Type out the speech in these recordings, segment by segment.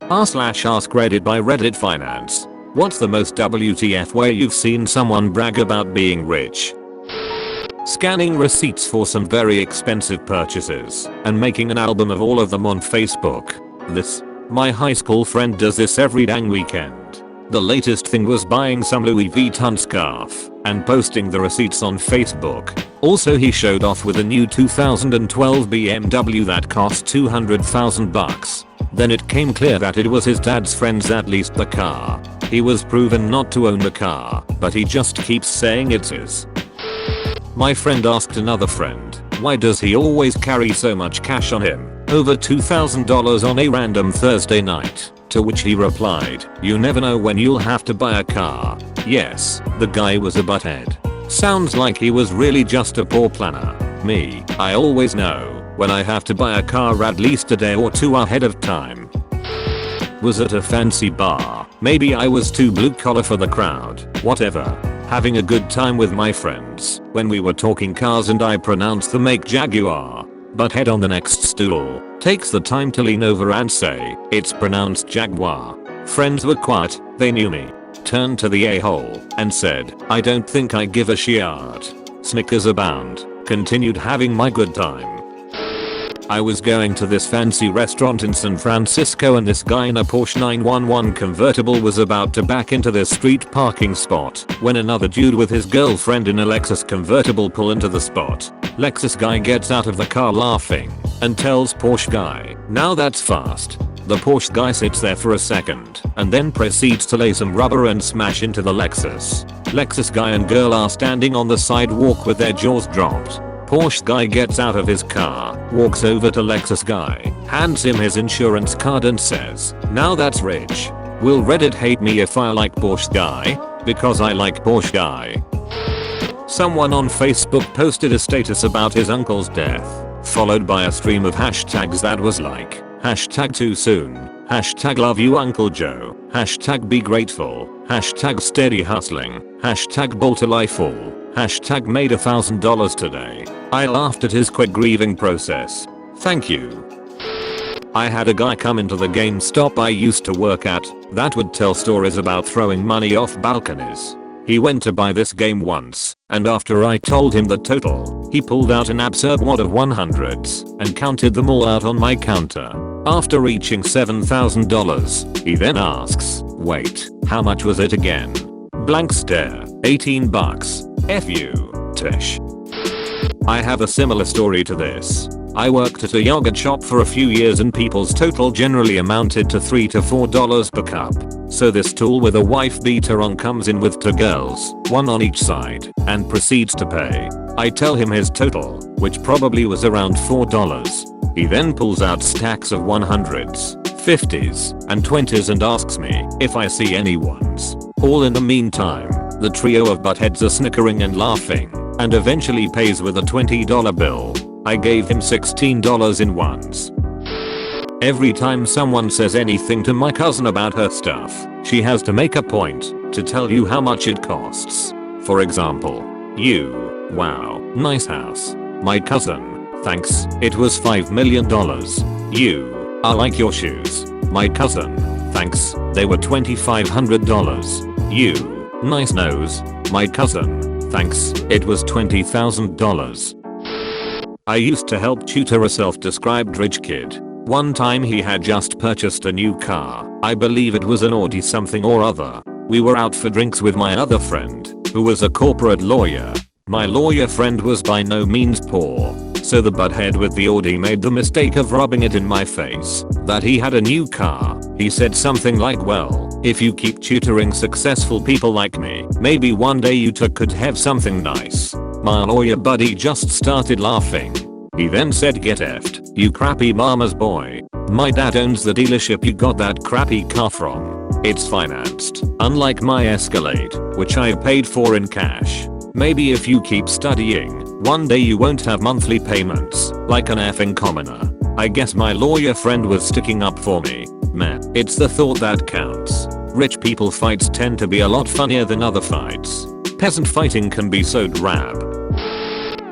r/ask Reddit by Reddit Finance. What's the most WTF way you've seen someone brag about being rich? Scanning receipts for some very expensive purchases and making an album of all of them on Facebook. My high school friend does this every dang weekend. The latest thing was buying some Louis Vuitton scarf and posting the receipts on Facebook. Also, he showed off with a new 2012 BMW that cost $200,000. Then it came clear that it was his dad's friends that leased the car. He was proven not to own the car, but he just keeps saying it's his. My friend asked another friend, why does he always carry so much cash on him? Over $2,000 on a random Thursday night. To which he replied, you never know when you'll have to buy a car. Yes, the guy was a butthead. Sounds like he was really just a poor planner. Me, I always know when I have to buy a car at least a day or two ahead of time. Was at a fancy bar. Maybe I was too blue collar for the crowd. Whatever. Having a good time with my friends when we were talking cars and I pronounced the make Jaguar. Butthead on the next stool takes the time to lean over and say, it's pronounced Jaguar. Friends were quiet, they knew me. Turned to the a-hole and said, I don't think I give a shit. Snickers abound. Continued having my good time. I was going to this fancy restaurant in San Francisco and this guy in a Porsche 911 convertible was about to back into this street parking spot when another dude with his girlfriend in a Lexus convertible pull into the spot. Lexus guy gets out of the car laughing and tells Porsche guy, now that's fast. The Porsche guy sits there for a second and then proceeds to lay some rubber and smash into the Lexus. Lexus guy and girl are standing on the sidewalk with their jaws dropped. Porsche guy gets out of his car, walks over to Lexus guy, hands him his insurance card and says, now that's rich. Will Reddit hate me if I like Porsche guy? Because I like Porsche guy. Someone on Facebook posted a status about his uncle's death, followed by a stream of hashtags that was like, hashtag too soon, hashtag love you Uncle Joe, hashtag be grateful, hashtag steady hustling, hashtag ball till I fall, hashtag made $1,000 today. I laughed at his quick grieving process. Thank you. I had a guy come into the GameStop I used to work at that would tell stories about throwing money off balconies. He went to buy this game once, and after I told him the total, he pulled out an absurd wad of 100s and counted them all out on my counter. After reaching $7,000, he then asks, wait, how much was it again? Blank stare, 18 bucks. F you, Tish. I have a similar story to this. I worked at a yogurt shop for a few years and people's total generally amounted to $3 to $4 per cup. So this tool with a wife beater on comes in with two girls, one on each side, and proceeds to pay. I tell him his total, which probably was around $4. He then pulls out stacks of 100s, 50s, and 20s and asks me if I see any ones. All in the meantime, the trio of buttheads are snickering and laughing, and eventually pays with a $20 bill. I gave him $16 in ones. Every time someone says anything to my cousin about her stuff, she has to make a point to tell you how much it costs. For example, you, wow, nice house. My cousin, thanks, it was $5 million. You, I like your shoes. My cousin, thanks, they were $2,500. You, nice nose. My cousin, thanks, it was $20,000. I used to help tutor a self-described rich kid. One time he had just purchased a new car. I believe it was an Audi something or other. We were out for drinks with my other friend, who was a corporate lawyer. My lawyer friend was by no means poor, so the butthead with the Audi made the mistake of rubbing it in my face that he had a new car. He said something like, well, if you keep tutoring successful people like me, maybe one day you two could have something nice. My lawyer buddy just started laughing. He then said, get effed, you crappy mama's boy. My dad owns the dealership you got that crappy car from. It's financed, unlike my Escalade, which I paid for in cash. Maybe if you keep studying, one day you won't have monthly payments, like an effing commoner. I guess my lawyer friend was sticking up for me. Meh, it's the thought that counts. Rich people fights tend to be a lot funnier than other fights. Peasant fighting can be so drab.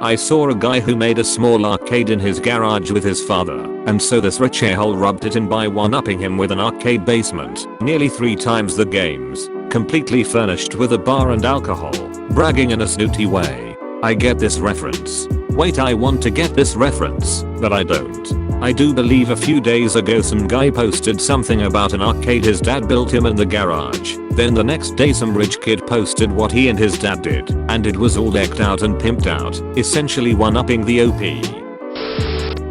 I saw a guy who made a small arcade in his garage with his father, and so this rich a-hole rubbed it in by one-upping him with an arcade basement, nearly 3 times the games, completely furnished with a bar and alcohol, bragging in a snooty way. I get this reference. Wait, I want to get this reference, but I don't. I do believe a few days ago some guy posted something about an arcade his dad built him in the garage. Then the next day some rich kid posted what he and his dad did, and it was all decked out and pimped out, essentially one-upping the OP.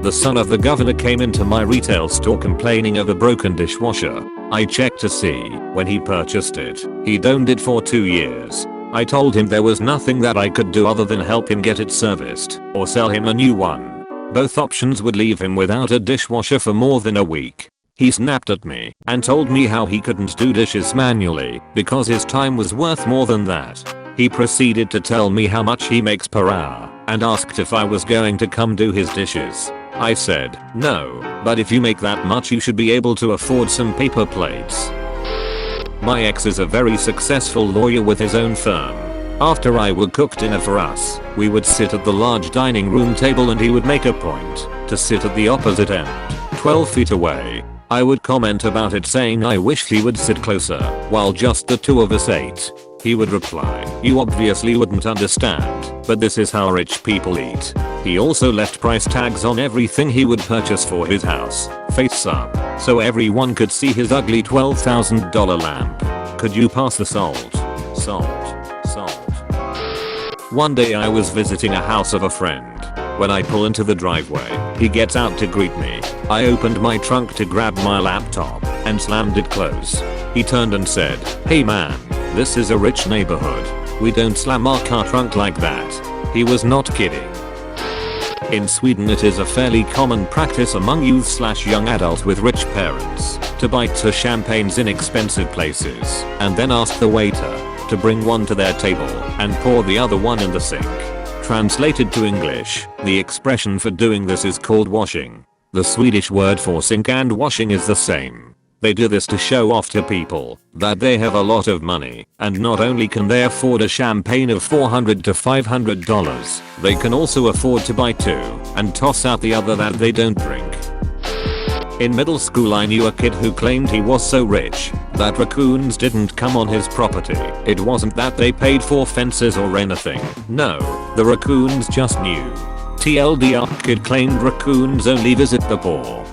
The son of the governor came into my retail store complaining of a broken dishwasher. I checked to see when he purchased it. He'd owned it for 2 years. I told him there was nothing that I could do other than help him get it serviced or sell him a new one. Both options would leave him without a dishwasher for more than a week. He snapped at me and told me how he couldn't do dishes manually because his time was worth more than that. He proceeded to tell me how much he makes per hour and asked if I was going to come do his dishes. I said, no, but if you make that much you should be able to afford some paper plates. My ex is a very successful lawyer with his own firm. After I would cook dinner for us, we would sit at the large dining room table and he would make a point to sit at the opposite end, 12 feet away. I would comment about it saying I wish he would sit closer while just the two of us ate. He would reply, you obviously wouldn't understand, but this is how rich people eat. He also left price tags on everything he would purchase for his house, face up, so everyone could see his ugly $12,000 lamp. Could you pass the salt? Salt. One day I was visiting a house of a friend. When I pull into the driveway, he gets out to greet me. I opened my trunk to grab my laptop and slammed it close. He turned and said, hey man, this is a rich neighborhood. We don't slam our car trunk like that. He was not kidding. In Sweden it is a fairly common practice among youth/young adults with rich parents to buy 2 champagnes in expensive places and then ask the waiter to bring one to their table and pour the other one in the sink. Translated to English, the expression for doing this is called washing. The Swedish word for sink and washing is the same. They do this to show off to people that they have a lot of money, and not only can they afford a champagne of $400 to $500, they can also afford to buy 2 and toss out the other that they don't drink. In middle school I knew a kid who claimed he was so rich that raccoons didn't come on his property. It wasn't that they paid for fences or anything. No, the raccoons just knew. TLDR, kid claimed raccoons only visit the poor.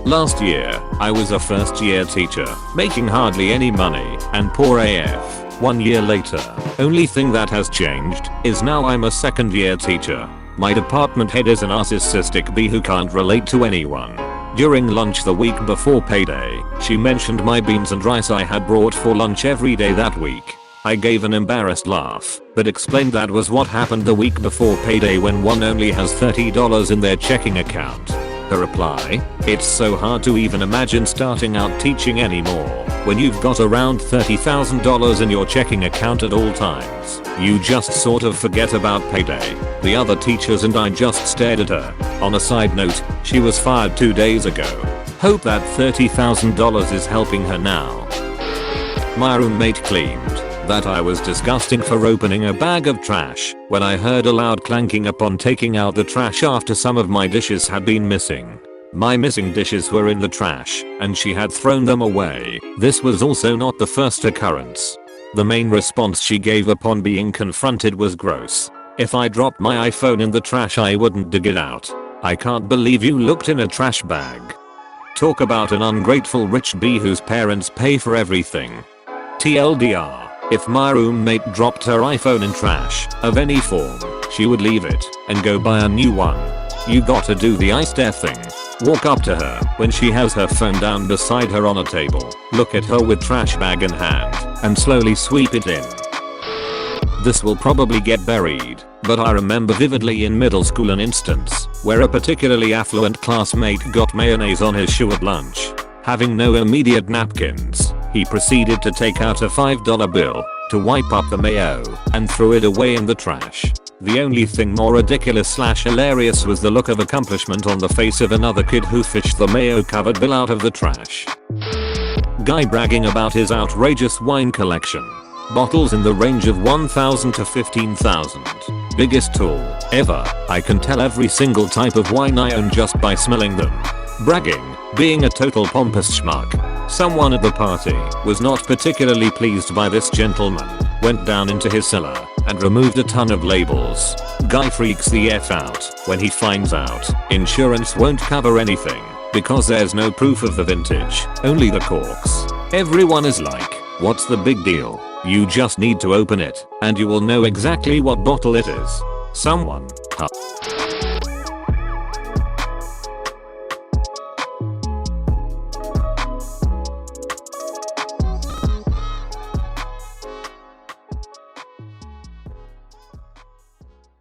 Last year, I was a first-year teacher, making hardly any money and poor AF. 1 year later, only thing that has changed is now I'm a second-year teacher. My department head is a narcissistic bee who can't relate to anyone. During lunch the week before payday, she mentioned my beans and rice I had brought for lunch every day that week. I gave an embarrassed laugh, but explained that was what happened the week before payday when one only has $30 in their checking account. Her reply, it's so hard to even imagine starting out teaching anymore when you've got around $30,000 in your checking account at all times. You just sort of forget about payday. The other teachers and I just stared at her. On a side note, she was fired 2 days ago. Hope that $30,000 is helping her now. My roommate claimed that I was disgusting for opening a bag of trash when I heard a loud clanking upon taking out the trash after some of my dishes had been missing. My missing dishes were in the trash and she had thrown them away. This was also not the first occurrence. The main response she gave upon being confronted was gross. If I dropped my iPhone in the trash I wouldn't dig it out. I can't believe you looked in a trash bag. Talk about an ungrateful rich bee whose parents pay for everything. TLDR. If my roommate dropped her iPhone in trash of any form, she would leave it and go buy a new one. You gotta do the I stare thing. Walk up to her when she has her phone down beside her on a table, look at her with trash bag in hand, and slowly sweep it in. This will probably get buried, but I remember vividly in middle school an instance where a particularly affluent classmate got mayonnaise on his shoe at lunch. Having no immediate napkins, he proceeded to take out a $5 bill to wipe up the mayo and threw it away in the trash. The only thing more ridiculous/hilarious was the look of accomplishment on the face of another kid who fished the mayo covered bill out of the trash. Guy bragging about his outrageous wine collection. Bottles in the range of 1,000 to 15,000. Biggest tool ever. I can tell every single type of wine I own just by smelling them. Bragging. Being a total pompous schmuck. Someone at the party was not particularly pleased by this gentleman, went down into his cellar and removed a ton of labels. Guy freaks the F out when he finds out insurance won't cover anything because there's no proof of the vintage, only the corks. Everyone is like, what's the big deal? You just need to open it and you will know exactly what bottle it is. Someone.